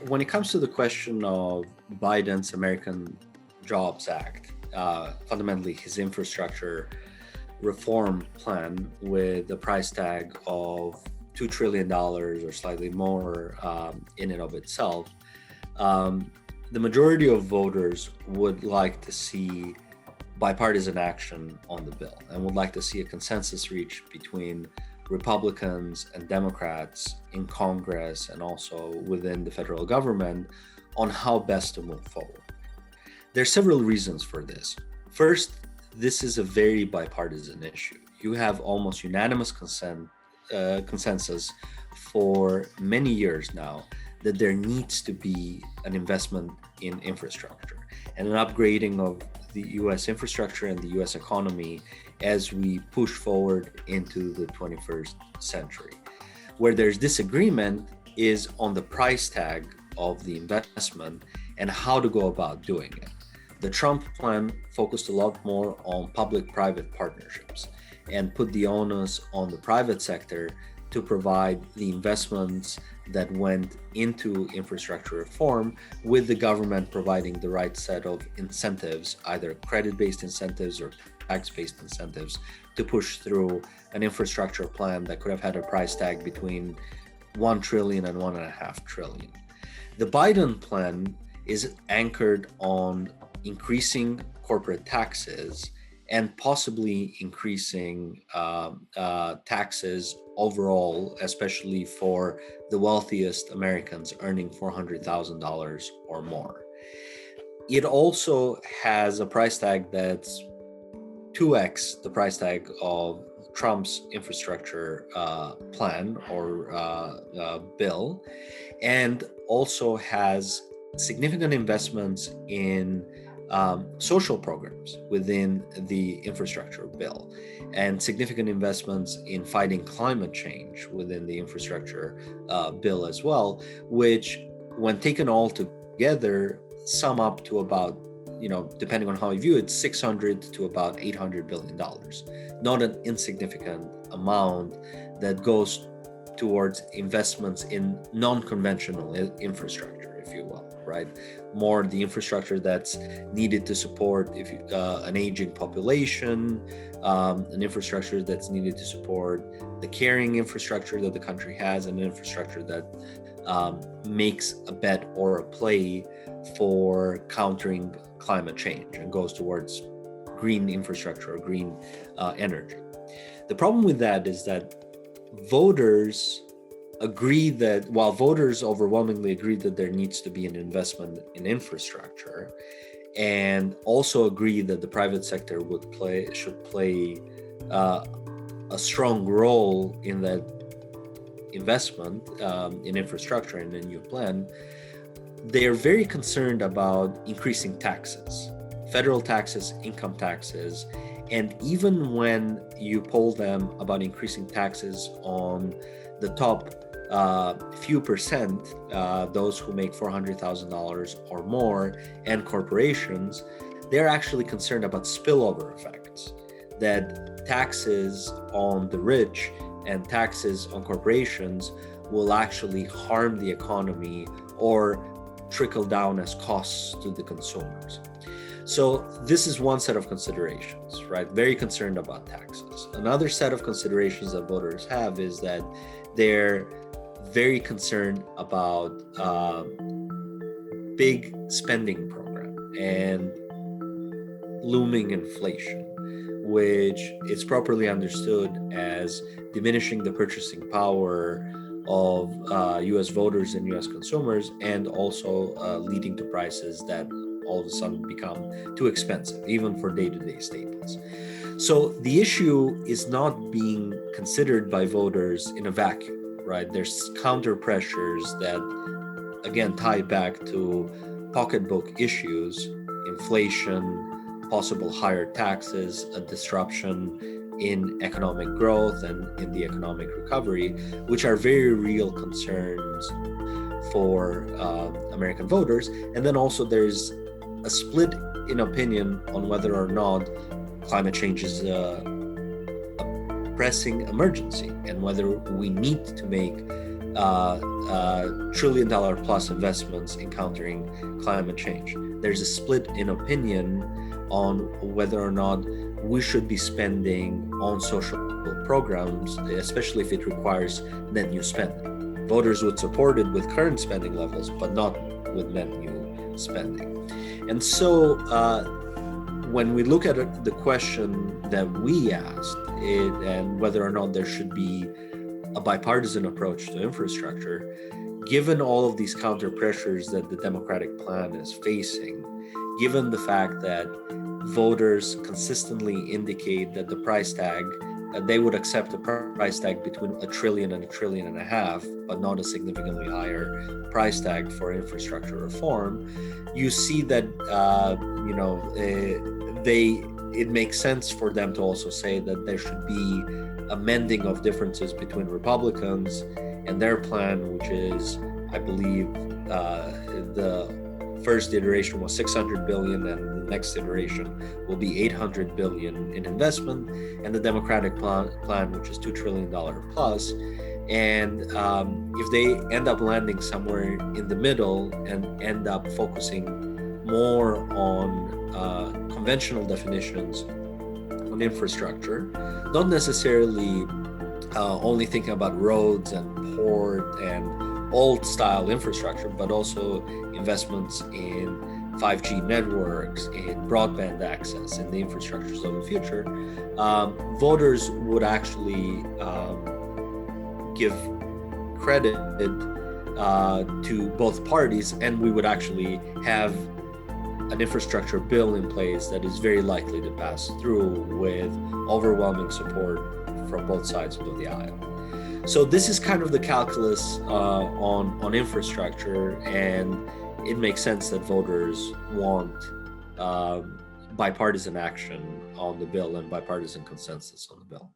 when it comes to the question of Biden's American Jobs Act, fundamentally his infrastructure reform plan with a price tag of $2 trillion or slightly more in and of itself, the majority of voters would like to see bipartisan action on the bill and would like to see a consensus reached between Republicans and Democrats in Congress and also within the federal government on how best to move forward. There are several reasons for this. First, this is a very bipartisan issue. You have almost unanimous consensus for many years now that there needs to be an investment in infrastructure and an upgrading of the US infrastructure and the US economy as we push forward into the 21st century. Where there's disagreement is on the price tag of the investment and how to go about doing it. The Trump plan focused a lot more on public-private partnerships and put the onus on the private sector to provide the investments that went into infrastructure reform, with the government providing the right set of incentives, either credit-based incentives or tax-based incentives, to push through an infrastructure plan that could have had a price tag between $1 trillion and $1.5 trillion. The Biden plan is anchored on increasing corporate taxes and possibly increasing taxes overall, especially for the wealthiest Americans earning $400,000 or more. It also has a price tag that's 2x the price tag of Trump's infrastructure plan or bill, and also has significant investments in social programs within the infrastructure bill, and significant investments in fighting climate change within the infrastructure bill as well, which, when taken all together, sum up to about, depending on how you view it, $600 to about $800 billion. Not an insignificant amount that goes towards investments in non-conventional infrastructure, if you will, right? More the infrastructure that's needed to support an aging population, an infrastructure that's needed to support the carrying infrastructure that the country has, and an infrastructure that makes a bet or a play for countering climate change and goes towards green infrastructure or green energy. The problem with that is that voters agree that, while voters overwhelmingly agree that there needs to be an investment in infrastructure, and also agree that the private sector should play a strong role in that investment in infrastructure and a new plan, they are very concerned about increasing taxes, federal taxes, income taxes, and even when you poll them about increasing taxes on the top few percent, those who make $400,000 or more, and corporations, they're actually concerned about spillover effects, that taxes on the rich and taxes on corporations will actually harm the economy or trickle down as costs to the consumers. So this is one set of considerations, right? Very concerned about taxes. Another set of considerations that voters have is that they're very concerned about big spending program and looming inflation, which is properly understood as diminishing the purchasing power of US voters and US consumers, and also leading to prices that all of a sudden become too expensive, even for day-to-day staples. So the issue is not being considered by voters in a vacuum, right? There's counter pressures that, again, tie back to pocketbook issues, inflation, possible higher taxes, a disruption in economic growth and in the economic recovery, which are very real concerns for American voters. And then also there's a split in opinion on whether or not climate change is a pressing emergency, and whether we need to make trillion-dollar plus investments in countering climate change. There's a split in opinion on whether or not we should be spending on social programs, especially if it requires net new spending. Voters would support it with current spending levels, but not with net new spending. And so when we look at the question that we asked, and whether or not there should be a bipartisan approach to infrastructure, given all of these counter pressures that the Democratic plan is facing, given the fact that voters consistently indicate that the price tag, they would accept a price tag between $1 trillion and $1.5 trillion, but not a significantly higher price tag for infrastructure reform, you see that it makes sense for them to also say that there should be a mending of differences between Republicans and their plan, which is, I believe, the first iteration was $600 billion, and the next iteration will be $800 billion in investment, and the Democratic plan, which is $2 trillion plus. And if they end up landing somewhere in the middle and end up focusing more on conventional definitions on infrastructure, not necessarily only thinking about roads and port and old style infrastructure, but also investments in 5G networks, in broadband access, in the infrastructures of the future, voters would actually give credit to both parties, and we would actually have an infrastructure bill in place that is very likely to pass through with overwhelming support from both sides of the aisle. So this is kind of the calculus on infrastructure, and it makes sense that voters want bipartisan action on the bill and bipartisan consensus on the bill.